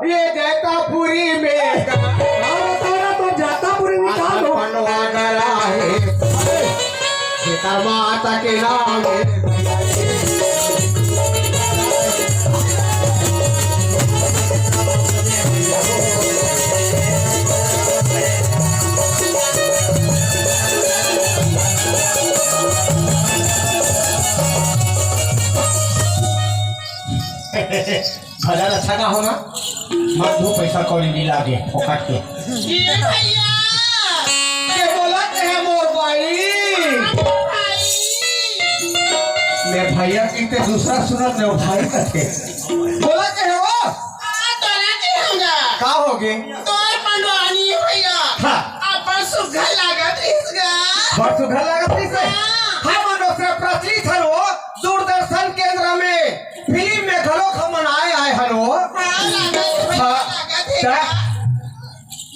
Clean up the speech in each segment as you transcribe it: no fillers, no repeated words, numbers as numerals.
ये जैतापुरी में तो जैतापुरी में कहा लो बनवा गया है सीता माता के नाम भजन अच्छा का होना मत दो पैसा कौड़ी नहीं लागे फोकट के ये भैया ये बोला है मोर भाई मैं भैया की ते दूसरा सुनत ले भाई करके बोला के हो तोला के होगा का होगे तोर पंडवानी भैया हां अपन सुघर लागत इसका बड़ सुघर लागत इसे हां मनो से प्रचलित हरो दूरदर्शन केंद्र में फिल्म में घलो खमन आए हरो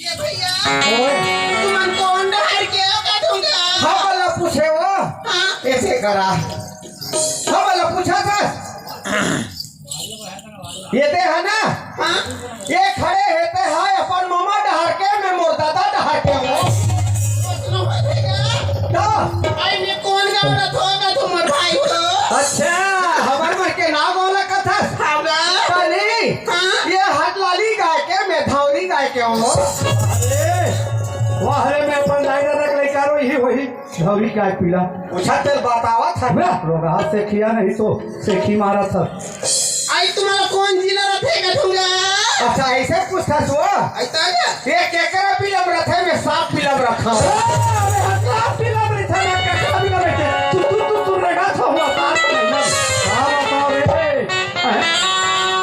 ये भैया तुमन कौन डहर के का दूंगा हां वाला पूछे वो ऐसे करा हां वाला पूछा था ये दे है ना हां ये खड़े हेते है अपन मामा डहर के मैं मोर दादा डहर के हो सुनो भैया तो आई में कौन गावत होगा तुम्हार भाई हो अच्छा हमार मन के नाम वाला कथा होगा कली हां ये हट लाली गाय के मैं धावली गाय के हो अरे वाह रे मैं अपन लाइनर रख ले करो यही वही धौरी का पीला पूछा तेल बतावा था मैं रोगा से किया नहीं तो सेखी मारा था आई तुम्हारा कौन जिला रखेगा दूंगा अच्छा ऐसे पूछता सो ऐसा क्या ये केकरा फिल्म रखे में साफ फिल्म रखा हो अरे हल्का पीला मेरे था ना कटा भी ना बैठे तू रेगा था हुआ बात नहीं हां बताओ रे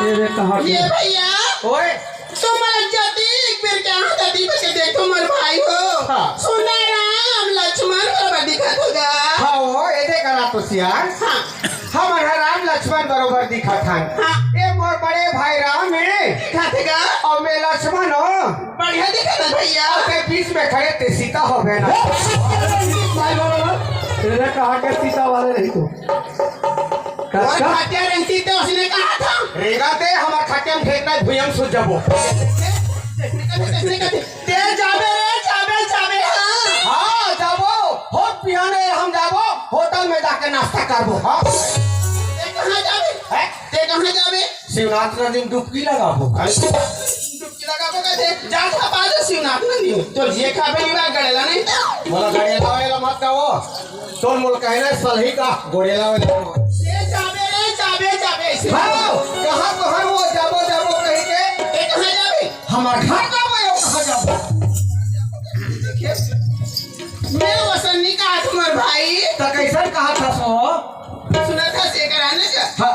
तेरे कहां ये भैया ओए तुम्हारा जाति एक बार क्या दादी के देखो मर भाई हो हाँ। सुना राम लक्ष्मण बराबर दिखा दूंगा हाँ वो ऐसे करा तो सियार हाँ हमारा राम लक्ष्मण बरोबर दिखा था हाँ। ये मोर बड़े भाई राम है दिखा देगा और मैं लक्ष्मण हो बढ़िया दिखा ना भैया के बीच में खड़े थे सीता हो गए ना तेरे कहां के सीता वाले नहीं तो और खातिया रहती तो उसने कहा था रेगा ते हमार खाते में फेंकना भुयम सो जबो ते जाबे हाँ हाँ जाबो होट पिहाने हम जाबो होटल में जाके नाश्ता करबो हाँ ते कहाँ जाबे है ते कहाँ जाबे शिवनाथ का दिन डुबकी लगाबो डुबकी लगाबो कहते जा था बाजू शिवनाथ नंदी तो ये खाबे निवार गड़ेला नहीं बोला गाड़ी लावेला मत कहो तोल मोल कहना सलही का गोड़े लावेला ते जाबे ऐसे हाँ कहाँ तो हम वो जाबो जाबो कहीं के ते कहाँ जाबे हमार घर जाबो या कहाँ जाबो मैं वसन्नी का तुम्हार भाई तो कैसन कहा था सो सुना था से कराने का हाँ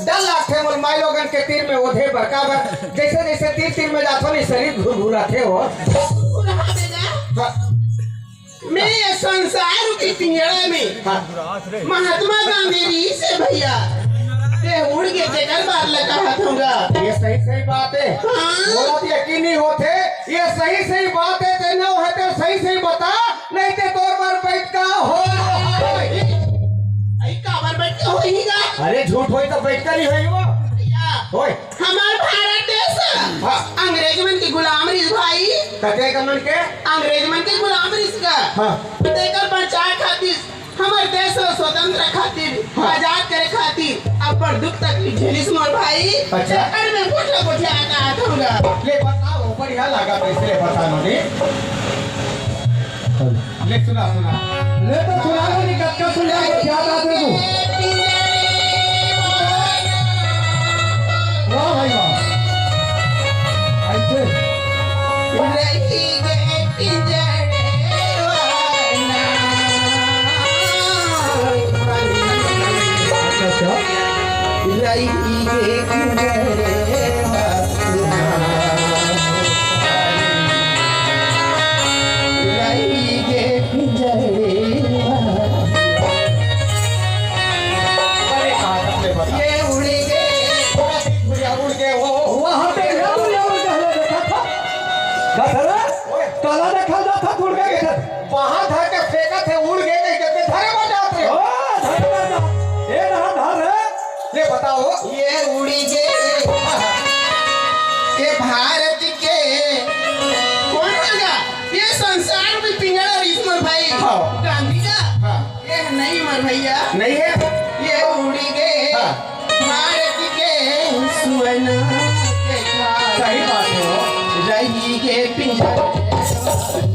डर लाखे मोर माई लोगन के तीर में ओधे बरकाबर जैसे जैसे तीर में जातो नहीं शरीर घुरघुरा थे हो पूरा देगा मैं ये संसार की पिंजड़ा में महात्मा गांधी से भैया ते उड़ के तेकर बार लगा हाथूंगा ये सही बात है बोला तो यकीन नहीं होते ये सही बात है ते न होते सही बता नहीं ते तोर बार बैठ का हो आई काबर बैठ के होईगा अरे झूठ होई तो बैठ कर ही होई वो भैया होय हमार भारत देश हाँ अंग्रेज मन की गुलाम रिस भाई कते कमन के अंग्रेज मन की गुलाम रिस का हाँ तेकर बचाए खातिर हमारे देश को स्वतंत्र खातिर आजाद करे खातिर अपन दुख तकलीफ झेलिस मोर भाई अच्छा। तेकर में कुछ आना हाथूंगा ले बताओ बढ़िया लगा तो इसलिए बता लो ने ले सुना ले तो सुना लो नहीं कब सुना के क्या बात है तू वाह भाई वाह ऐसे रही गे पिंजरे वाला अच्छा रही गे पिंजरे रही गे पिंजरे अरे कहां तक ले बता ये उड़ी गे उड़ के वो वहां पे गया देखा था कथरा काला देखा जाता थोड़ के वहां धर के फेंका थे उड़ गए नहीं के धरे में जाते ओ धर ये रहा धर है ले बताओ ये उड़ी गे ये भारत के कौन होगा ये संसार में पिंगला रीसमर भाई हाँ। गांधी का हाँ। ये नहीं मर भैया नहीं है ये उड़ी गए हाँ। भारत के सुवर्ण के खाल सही बात है वो। रही के पिंजरे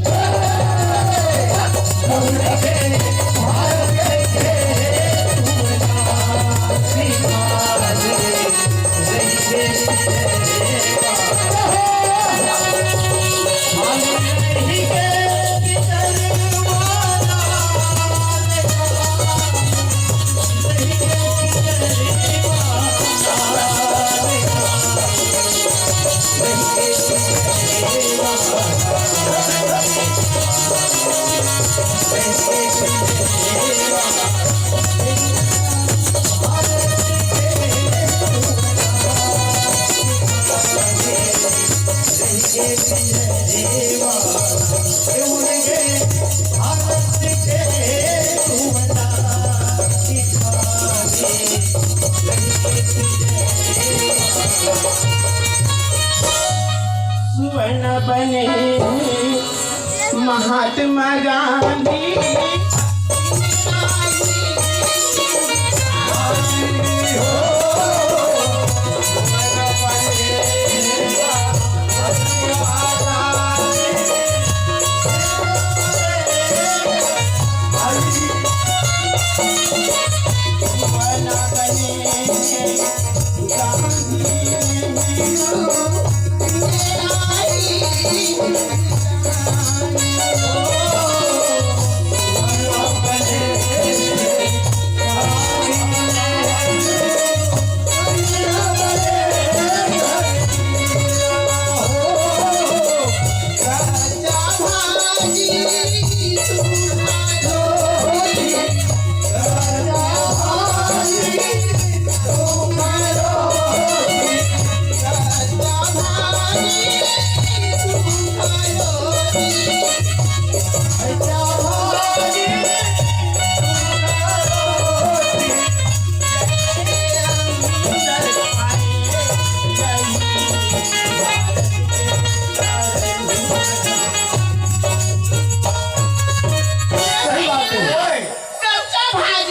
सुवर्ण बने महात्मा गांधी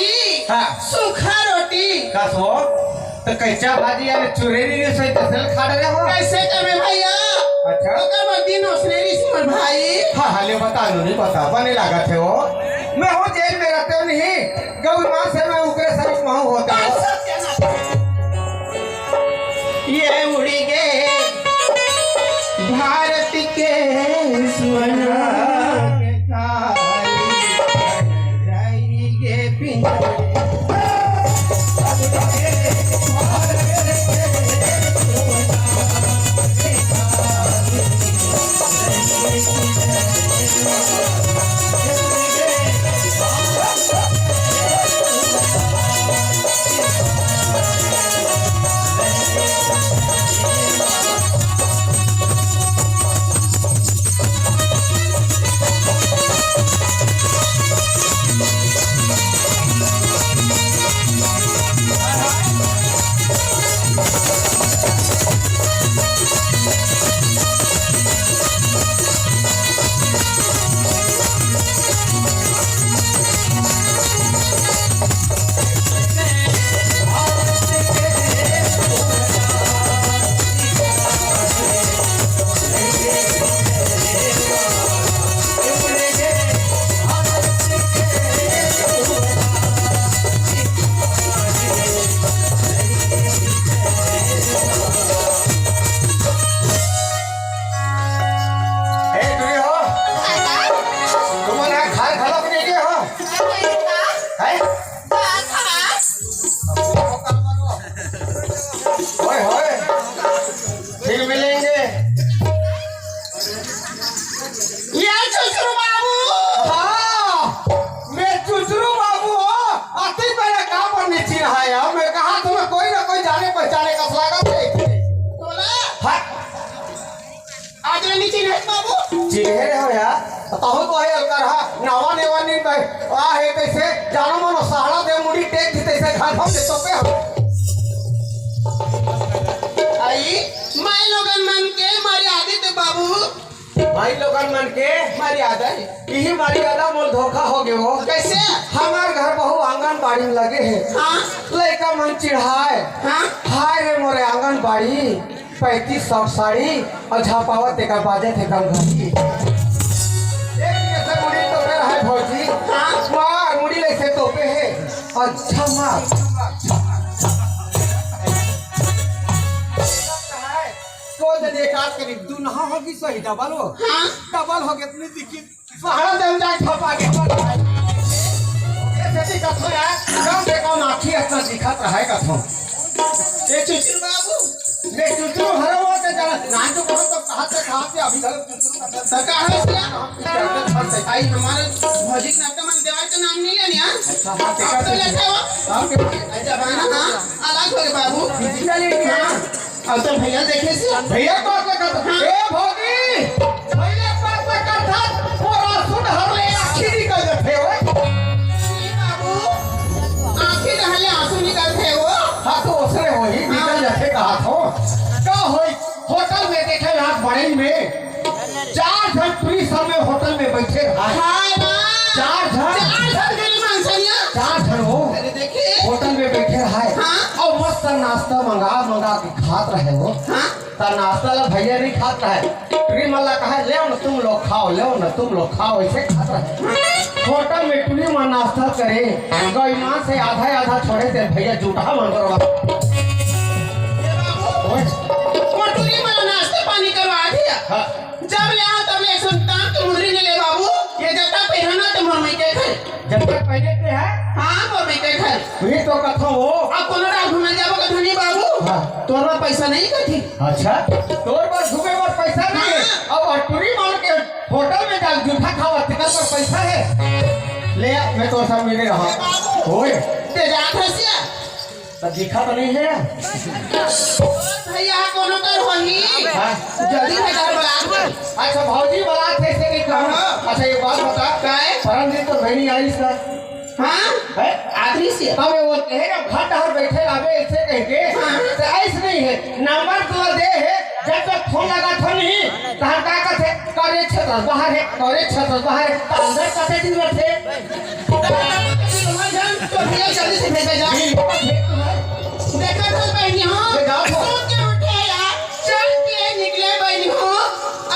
सूखा रोटी का सो तो कैचा भाजी यानी चुरेरी ने सही तसल खा रहे हो कैसे करबे भैया अच्छा ओकर बाद दिन ओसनेरी सिमर भाई हाँ हाले बता दो नहीं पता बने लगा थे वो मैं हूँ जेल में रहते हो नहीं गौ मां से मैं उकरे सरूप महू होता हूँ ये उड़ी गए भारत के सुवर्ण के खाली रही के पिंजरे चिढ़े हो यार बताओ तो है अलकर हा नावा नेवा नहीं बे आ है कैसे जानो मनो सहारा दे मुड़ी टेक दी तैसे घाट हम ले तो पे आई मैं लोगन मन भाई लोगन मन के मर्यादा है। यही मर्यादा मोल धोखा हो गए हो। कैसे? हमार घर बहु आंगनबाड़ी में लगे है। हाँ लड़का मन चिढ़ाए, हाँ हाय रे मोरे आंगनबाड़ी 3500 साड़ी और झापावत एक बाजे थे कम घड़ी। एक जैसे मुड़ी तोपे है भौजी, मार मुड़ी ऐसे तोपे है। अच्छा मार तो जब एक आध करीब दू नहा होगी सही डबल हो। हाँ डबल हो कितनी दिखी सहारा दे जाए ठपा के ऐसे कथो यार कम से कम आँखी अपना दिखत है कथो। ये चुचुर बाबू मैं चुचुरु हरे वो के जरा ना तो कहो तो कहाँ से अभी तक चुचुरु का सरकार है क्या? आई हमारे भौजी के नाते मन देवाल का नाम नहीं लेनी हाँ? अच्छा हाँ आप तो लेते हो? आपके जमाना हाँ अलग हो गए बाबू। डिजिटल इंडिया अब तो भैया देखे से भैया पास में करता ए भौजी भैया पास में करता पूरा सुन हर ले आखी निकल जाते हो। बाबू आंखें डहले आंसू निकलते हो। हाँ तो उसने वही निकल जाते कहा था क्या होई होटल में देखे यहाँ बड़े में 4 जन पुलिस में होटल में बैठे रहा। हाय माँ 4 जन 4 जन गली मानसनिया 4 जन हो अरे देखे होटल में बैठे रहा है। हाँ। और मस्त नाश्ता मंगा के खात रहे हो। हाँ तो नाश्ता ला भैया नहीं खाता है। टुरी मल्ला कहा ले ना तुम लोग खाओ, ले ना तुम लोग खाओ, ऐसे खाता है। होटल में टुरी में नाश्ता करे गई माँ से आधा छोड़े थे भैया जूठा मन करवा मोटूरी वाला नाश्ता पानी करवा दिया। हाँ। जब ले आओ तब ले सुल्तान की मुंदरी ने ले बाबू ये जब तक पहना तो मम्मी के घर। जब तक पहले के है हाँ मम्मी के घर वही तो कथो हो। अब कोनो रात घूमने जाबो का धनी बाबू। हाँ। तोरा पैसा नहीं कथी। अच्छा तोर पर घूमे पर पैसा नहीं है। अब टुरी मान के होटल में जाल जूठा खावा टिकट पर पैसा है ले आ, मैं तो सब मिले रहा होए ते जात हसिया तो दिखा तो नहीं है। भैया कोनो कर होही हाँ। जल्दी है घर बुला के। अच्छा भौजी वाला कैसे नहीं कहा। अच्छा ये बात बता काय परम दिन तो बहनी आई सर हाँ है आदमी से तब वो कहेगा घर डहर बैठे आवे ऐसे कह के तो ऐसे नहीं है। नंबर तो दे है जब तक फोन लगा था नहीं तहर का कहते करे क्षेत्र बाहर है, करे क्षेत्र बाहर है तो अंदर कहते दिन में थे तो भैया जल्दी से भेज जा। देखा तो बहनी हो सो के उठे यार चल के निकले बहनी हो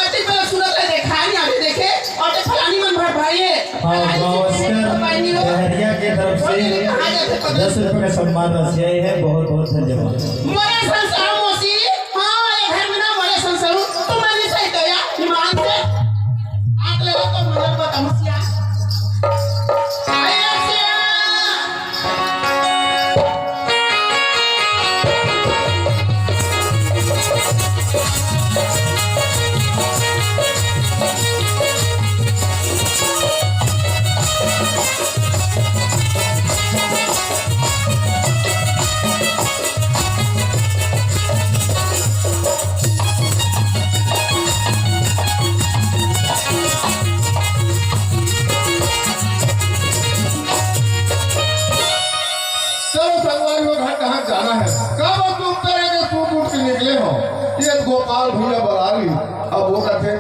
अति पहले सूरत ले देखा नहीं आगे देखे और ते फलानी मन भर भाई है बहनी हो लहरिया की तरफ से 10 रुपए का सम्मान रसियाई है। बहुत बहुत धन्यवाद। मोरे संसार मोसी हाँ ये घर में ना मोरे संसार तुम मैंने सही कहा ईमान से आग लगा तो मदद बता मुसिया कहाँ जाना है कब तुम तरह के सूट उठ के निकले हो। ये गोपाल भैया बराली अब वो कहते हैं